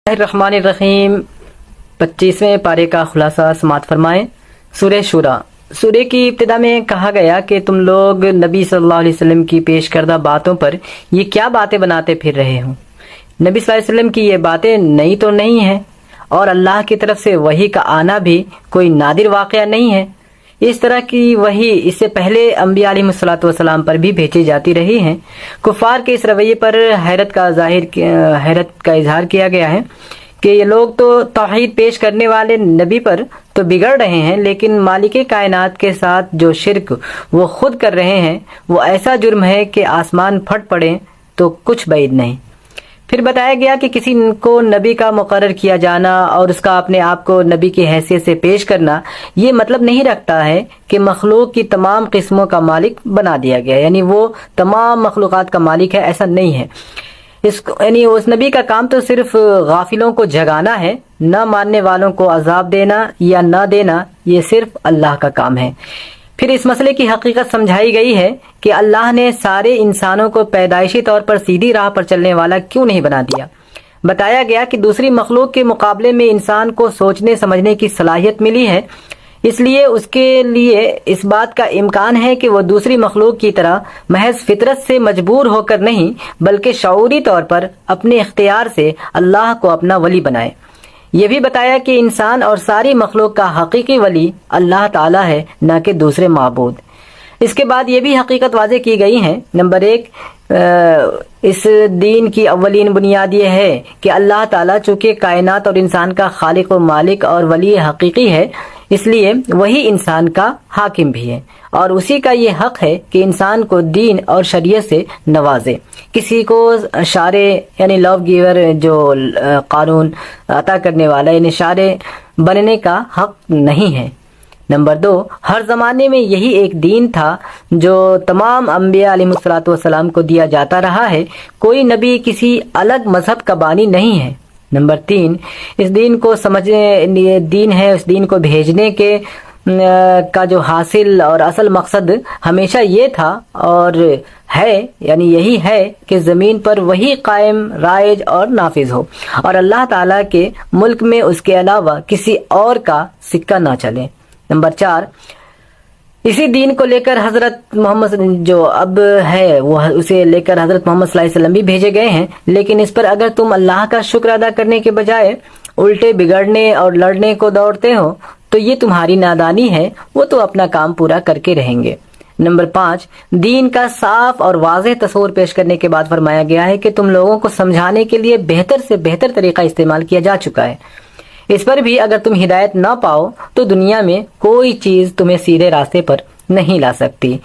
الرحمن الرحیم 25ویں پارے کا خلاصہ سماعت فرمائیں۔ سورہ شورا، سورہ کی ابتدا میں کہا گیا کہ تم لوگ نبی صلی اللہ علیہ وسلم کی پیش کردہ باتوں پر یہ کیا باتیں بناتے پھر رہے ہو۔ نبی صلی اللہ علیہ وسلم کی یہ باتیں نئی تو نہیں ہیں، اور اللہ کی طرف سے وحی کا آنا بھی کوئی نادر واقعہ نہیں ہے۔ اس طرح کی وحی اس سے پہلے انبیاء علیہ الصلوۃ والسلام پر بھی بھیجی جاتی رہی ہیں۔ کفار کے اس رویے پر حیرت کا اظہار کیا گیا ہے کہ یہ لوگ تو توحید پیش کرنے والے نبی پر تو بگڑ رہے ہیں، لیکن مالک کائنات کے ساتھ جو شرک وہ خود کر رہے ہیں وہ ایسا جرم ہے کہ آسمان پھٹ پڑے تو کچھ بعید نہیں۔ پھر بتایا گیا کہ کسی کو نبی کا مقرر کیا جانا اور اس کا اپنے آپ کو نبی کی حیثیت سے پیش کرنا یہ مطلب نہیں رکھتا ہے کہ مخلوق کی تمام قسموں کا مالک بنا دیا گیا، یعنی وہ تمام مخلوقات کا مالک ہے، ایسا نہیں ہے۔ اس نبی کا کام تو صرف غافلوں کو جگانا ہے، نہ ماننے والوں کو عذاب دینا یا نہ دینا یہ صرف اللہ کا کام ہے۔ پھر اس مسئلے کی حقیقت سمجھائی گئی ہے کہ اللہ نے سارے انسانوں کو پیدائشی طور پر سیدھی راہ پر چلنے والا کیوں نہیں بنا دیا۔ بتایا گیا کہ دوسری مخلوق کے مقابلے میں انسان کو سوچنے سمجھنے کی صلاحیت ملی ہے، اس لیے اس کے لیے اس بات کا امکان ہے کہ وہ دوسری مخلوق کی طرح محض فطرت سے مجبور ہو کر نہیں بلکہ شعوری طور پر اپنے اختیار سے اللہ کو اپنا ولی بنائے۔ یہ بھی بتایا کہ انسان اور ساری مخلوق کا حقیقی ولی اللہ تعالی ہے، نہ کہ دوسرے معبود۔ اس کے بعد یہ بھی حقیقت واضح کی گئی ہے۔ نمبر 1، اس دین کی اولین بنیاد یہ ہے کہ اللہ تعالیٰ چونکہ کائنات اور انسان کا خالق و مالک اور ولی حقیقی ہے، اس لیے وہی انسان کا حاکم بھی ہے، اور اسی کا یہ حق ہے کہ انسان کو دین اور شریعت سے نوازے۔ کسی کو شارع یعنی لاء گیور، جو قانون عطا کرنے والا، یعنی شارع بننے کا حق نہیں ہے۔ نمبر 2، ہر زمانے میں یہی ایک دین تھا جو تمام انبیاء علیہ الصلوۃ والسلام کو دیا جاتا رہا ہے، کوئی نبی کسی الگ مذہب کا بانی نہیں ہے۔ نمبر 3، اس دین کو سمجھنے دین ہے، اس دین کو بھیجنے کے کا جو حاصل اور اصل مقصد ہمیشہ یہ تھا اور ہے، یعنی یہی ہے کہ زمین پر وہی قائم، رائج اور نافذ ہو، اور اللہ تعالیٰ کے ملک میں اس کے علاوہ کسی اور کا سکہ نہ چلے۔ نمبر 4، اسی دین کو لے کر حضرت محمد جو اب ہے وہ اسے لے کر حضرت محمد صلی اللہ علیہ وسلم بھی بھیجے گئے ہیں، لیکن اس پر اگر تم اللہ کا شکر ادا کرنے کے بجائے الٹے بگڑنے اور لڑنے کو دوڑتے ہو تو یہ تمہاری نادانی ہے، وہ تو اپنا کام پورا کر کے رہیں گے۔ نمبر 5، دین کا صاف اور واضح تصور پیش کرنے کے بعد فرمایا گیا ہے کہ تم لوگوں کو سمجھانے کے لیے بہتر سے بہتر طریقہ استعمال کیا جا چکا ہے، اس پر بھی اگر تم ہدایت نہ پاؤ تو دنیا میں کوئی چیز تمہیں سیدھے راستے پر نہیں لا سکتی۔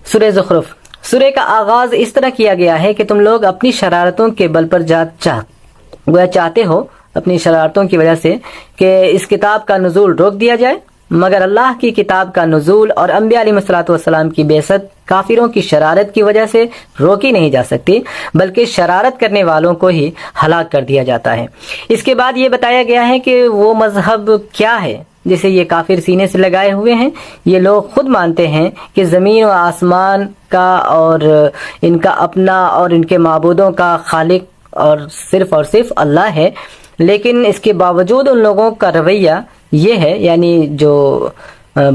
سورہ زخرف، سورہ کا آغاز اس طرح کیا گیا ہے کہ تم لوگ اپنی شرارتوں کے بل پر چاہتے ہو، اپنی شرارتوں کی وجہ سے، کہ اس کتاب کا نزول روک دیا جائے، مگر اللہ کی کتاب کا نزول اور انبیاء علیہ الصلوۃ والسلام کی بعثت کافروں کی شرارت کی وجہ سے روکی نہیں جا سکتی، بلکہ شرارت کرنے والوں کو ہی ہلاک کر دیا جاتا ہے۔ اس کے بعد یہ بتایا گیا ہے کہ وہ مذہب کیا ہے جسے یہ کافر سینے سے لگائے ہوئے ہیں۔ یہ لوگ خود مانتے ہیں کہ زمین و آسمان کا اور ان کا اپنا اور ان کے معبودوں کا خالق اور صرف اللہ ہے، لیکن اس کے باوجود ان لوگوں کا رویہ یہ ہے، یعنی جو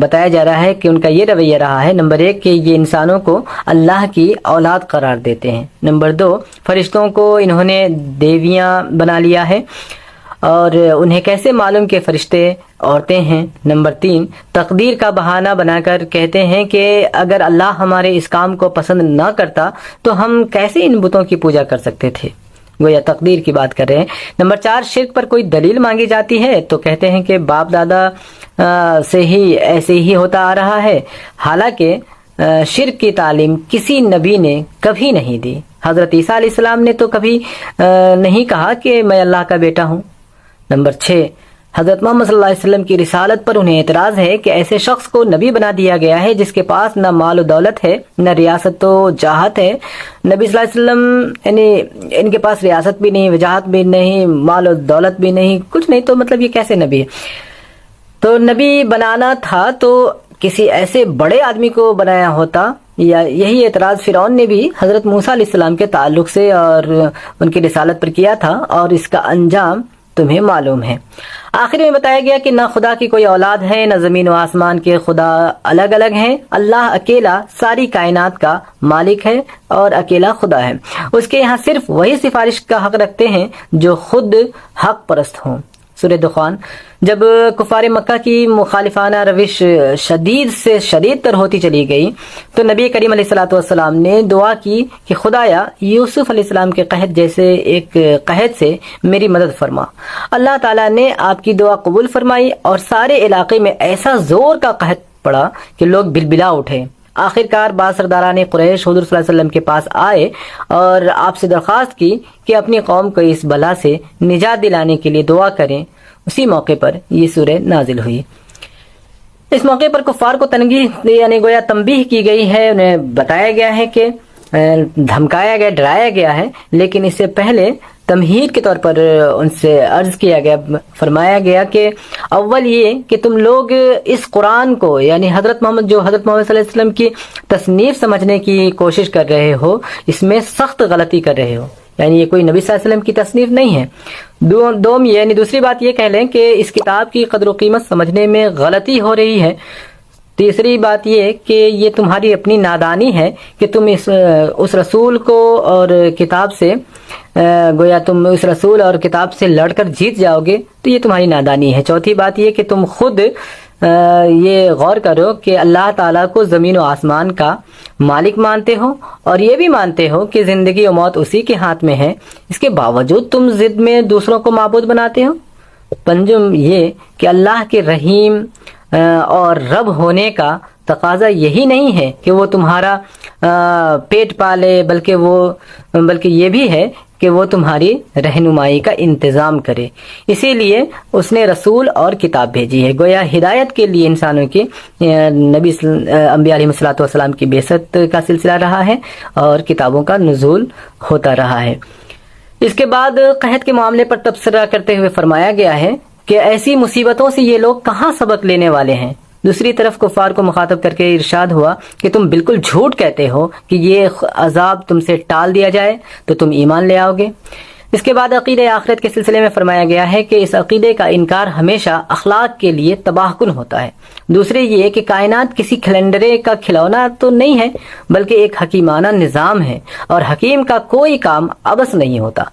بتایا جا رہا ہے کہ ان کا یہ رویہ رہا ہے۔ نمبر 1 کہ یہ انسانوں کو اللہ کی اولاد قرار دیتے ہیں۔ نمبر 2، فرشتوں کو انہوں نے دیویاں بنا لیا ہے، اور انہیں کیسے معلوم کہ فرشتے عورتیں ہیں۔ نمبر 3، تقدیر کا بہانہ بنا کر کہتے ہیں کہ اگر اللہ ہمارے اس کام کو پسند نہ کرتا تو ہم کیسے ان بتوں کی پوجا کر سکتے تھے، گویا تقدیر کی بات کر رہے ہیں۔ نمبر 4، شرک پر کوئی دلیل مانگی جاتی ہے تو کہتے ہیں کہ باپ دادا سے ہی ایسے ہی ہوتا آ رہا ہے، حالانکہ شرک کی تعلیم کسی نبی نے کبھی نہیں دی۔ حضرت عیسیٰ علیہ السلام نے تو کبھی نہیں کہا کہ میں اللہ کا بیٹا ہوں۔ نمبر 6، حضرت محمد صلی اللہ علیہ وسلم کی رسالت پر انہیں اعتراض ہے کہ ایسے شخص کو نبی بنا دیا گیا ہے جس کے پاس نہ مال و دولت ہے، نہ ریاست و جاہت ہے۔ نبی صلی اللہ علیہ وسلم یعنی ان کے پاس ریاست بھی نہیں، وجاہت بھی نہیں، مال و دولت بھی نہیں، کچھ نہیں، تو مطلب یہ کیسے نبی ہے؟ تو نبی بنانا تھا تو کسی ایسے بڑے آدمی کو بنایا ہوتا یا یہی اعتراض فرعون نے بھی حضرت موسیٰ علیہ السلام کے تعلق سے اور ان کی رسالت پر کیا تھا، اور اس کا انجام تمہیں معلوم ہے۔ آخر میں بتایا گیا کہ نہ خدا کی کوئی اولاد ہے، نہ زمین و آسمان کے خدا الگ الگ ہیں، اللہ اکیلا ساری کائنات کا مالک ہے اور اکیلا خدا ہے۔ اس کے یہاں صرف وہی سفارش کا حق رکھتے ہیں جو خود حق پرست ہوں۔ سورہ دخان۔ جب کفار مکہ کی مخالفانہ روش شدید سے شدید تر ہوتی چلی گئی تو نبی کریم علیہ الصلوۃ والسلام نے دعا کی کہ خدایا یوسف علیہ السلام کے قحط جیسے ایک قحط سے میری مدد فرما۔ اللہ تعالیٰ نے آپ کی دعا قبول فرمائی اور سارے علاقے میں ایسا زور کا قحط پڑا کہ لوگ بلبلا اٹھے۔ آخر کار بعض سرداران قریش حضور صلی اللہ علیہ وسلم کے پاس آئے اور آپ سے درخواست کی کہ اپنی قوم کو اس بلا سے نجات دلانے کے لیے دعا کریں۔ اسی موقع پر یہ سورہ نازل ہوئی۔ اس موقع پر کفار کو تنگی یعنی گویا تنبیہ کی گئی ہے، انہیں بتایا گیا ہے کہ دھمکایا گیا، ڈرایا گیا ہے، لیکن اس سے پہلے تمہید کے طور پر ان سے عرض کیا گیا، فرمایا گیا کہ اول یہ کہ تم لوگ اس قرآن کو یعنی حضرت محمد صلی اللہ علیہ وسلم کی تصنیف سمجھنے کی کوشش کر رہے ہو، اس میں سخت غلطی کر رہے ہو، یعنی یہ کوئی نبی صلی اللہ علیہ وسلم کی تصنیف نہیں ہے۔ یعنی دوسری بات یہ کہہ لیں کہ اس کتاب کی قدر و قیمت سمجھنے میں غلطی ہو رہی ہے۔ تیسری بات یہ کہ یہ تمہاری اپنی نادانی ہے کہ تم اس رسول کو اور کتاب سے گویا تم اس رسول اور کتاب سے لڑ کر جیت جاؤ گے، تو یہ تمہاری نادانی ہے۔ چوتھی بات یہ کہ تم خود یہ غور کرو کہ اللہ تعالیٰ کو زمین و آسمان کا مالک مانتے ہو اور یہ بھی مانتے ہو کہ زندگی و موت اسی کے ہاتھ میں ہے، اس کے باوجود تم ضد میں دوسروں کو معبود بناتے ہو۔ پنجم یہ کہ اللہ کے رحیم اور رب ہونے کا تقاضا یہی نہیں ہے کہ وہ تمہارا پیٹ پالے، بلکہ یہ بھی ہے کہ وہ تمہاری رہنمائی کا انتظام کرے۔ اسی لیے اس نے رسول اور کتاب بھیجی ہے، گویا ہدایت کے لیے انسانوں کی نبی انبیاء علیہ الصلوۃ والسلام کی بعثت کا سلسلہ رہا ہے اور کتابوں کا نزول ہوتا رہا ہے۔ اس کے بعد قحط کے معاملے پر تبصرہ کرتے ہوئے فرمایا گیا ہے کہ ایسی مصیبتوں سے یہ لوگ کہاں سبق لینے والے ہیں۔ دوسری طرف کفار کو مخاطب کر کے ارشاد ہوا کہ تم بالکل جھوٹ کہتے ہو کہ یہ عذاب تم سے ٹال دیا جائے تو تم ایمان لے آؤ گے۔ اس کے بعد عقیدہ آخرت کے سلسلے میں فرمایا گیا ہے کہ اس عقیدے کا انکار ہمیشہ اخلاق کے لیے تباہ کن ہوتا ہے۔ دوسرے یہ کہ کائنات کسی کیلنڈرے کا کھلونا تو نہیں ہے بلکہ ایک حکیمانہ نظام ہے، اور حکیم کا کوئی کام عبث نہیں ہوتا۔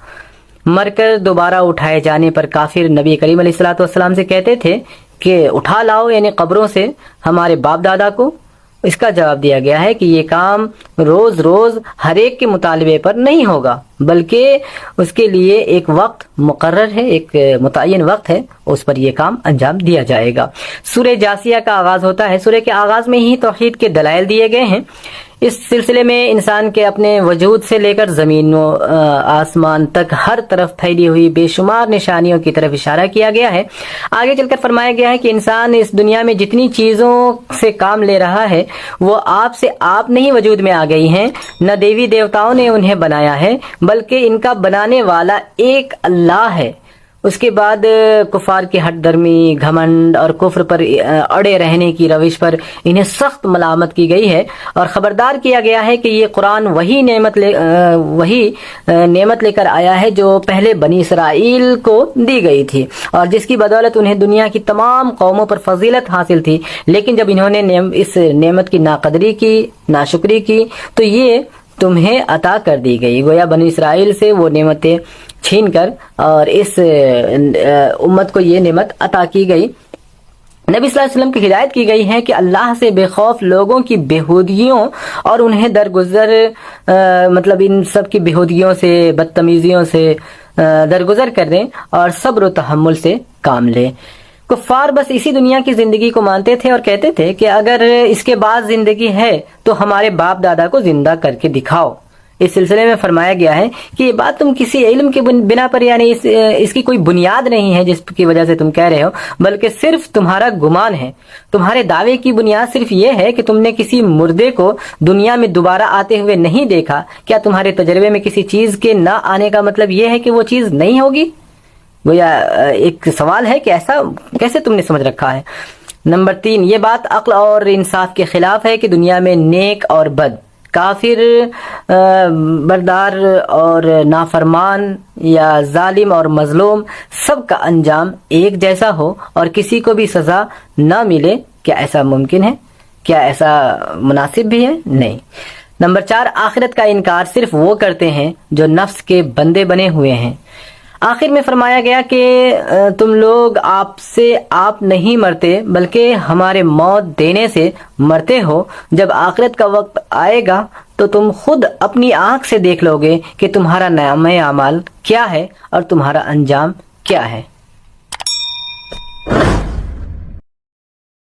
مر کر دوبارہ اٹھائے جانے پر کافر نبی کریم علیہ الصلوۃ والسلام سے کہتے تھے کہ اٹھا لاؤ یعنی قبروں سے ہمارے باپ دادا کو۔ اس کا جواب دیا گیا ہے کہ یہ کام روز روز ہر ایک کے مطالبے پر نہیں ہوگا، بلکہ اس کے لیے ایک وقت مقرر ہے، ایک متعین وقت ہے، اس پر یہ کام انجام دیا جائے گا۔ سورہ جاسیہ کا آغاز ہوتا ہے۔ سورہ کے آغاز میں ہی توحید کے دلائل دیے گئے ہیں۔ اس سلسلے میں انسان کے اپنے وجود سے لے کر زمین و آسمان تک ہر طرف پھیلی ہوئی بے شمار نشانیوں کی طرف اشارہ کیا گیا ہے۔ آگے چل کر فرمایا گیا ہے کہ انسان اس دنیا میں جتنی چیزوں سے کام لے رہا ہے وہ آپ سے آپ نہیں وجود میں آ گئی ہیں، نہ دیوی دیوتاؤں نے انہیں بنایا ہے، بلکہ ان کا بنانے والا ایک اللہ ہے۔ اس کے بعد کفار کی ہٹ درمی، گھمنڈ اور کفر پر اڑے رہنے کی روش پر انہیں سخت ملامت کی گئی ہے اور خبردار کیا گیا ہے کہ یہ قرآن وہی نعمت لے کر آیا ہے جو پہلے بنی اسرائیل کو دی گئی تھی اور جس کی بدولت انہیں دنیا کی تمام قوموں پر فضیلت حاصل تھی، لیکن جب انہوں نے اس نعمت کی ناقدری کی، ناشکری کی، تو یہ تمہیں عطا کر دی گئی۔ گویا بنی اسرائیل سے وہ نعمتیں چھین کر اور اس امت کو یہ نعمت عطا کی گئی۔ نبی صلی اللہ علیہ وسلم کی ہدایت کی گئی ہے کہ اللہ سے بے خوف لوگوں کی بےہودگیوں اور انہیں درگزر ان سب کی بےہودگیوں سے، بدتمیزیوں سے درگزر کر دیں اور صبر و تحمل سے کام لیں۔ کفار بس اسی دنیا کی زندگی کو مانتے تھے اور کہتے تھے کہ اگر اس کے بعد زندگی ہے تو ہمارے باپ دادا کو زندہ کر کے دکھاؤ۔ اس سلسلے میں فرمایا گیا ہے کہ یہ بات تم کسی علم کے بنا پر یعنی اس کی کوئی بنیاد نہیں ہے جس کی وجہ سے تم کہہ رہے ہو، بلکہ صرف تمہارا گمان ہے۔ تمہارے دعوے کی بنیاد صرف یہ ہے کہ تم نے کسی مردے کو دنیا میں دوبارہ آتے ہوئے نہیں دیکھا۔ کیا تمہارے تجربے میں کسی چیز کے نہ آنے کا مطلب یہ ہے کہ وہ چیز نہیں ہوگی؟ گویا ایک سوال ہے کہ ایسا کیسے تم نے سمجھ رکھا ہے۔ نمبر 3، یہ بات عقل اور انصاف کے خلاف ہے کہ دنیا میں نیک اور بد، کافر، بردار اور نافرمان، یا ظالم اور مظلوم، سب کا انجام ایک جیسا ہو اور کسی کو بھی سزا نہ ملے۔ کیا ایسا ممکن ہے؟ کیا ایسا مناسب بھی ہے؟ نہیں۔ نمبر 4، آخرت کا انکار صرف وہ کرتے ہیں جو نفس کے بندے بنے ہوئے ہیں۔ آخر میں فرمایا گیا کہ تم لوگ آپ نہیں مرتے بلکہ ہمارے موت دینے سے مرتے ہو۔ جب آخرت کا وقت آئے گا تو تم خود اپنی آنکھ سے دیکھ لو گے کہ تمہارا نامہ اعمال کیا ہے اور تمہارا انجام کیا ہے۔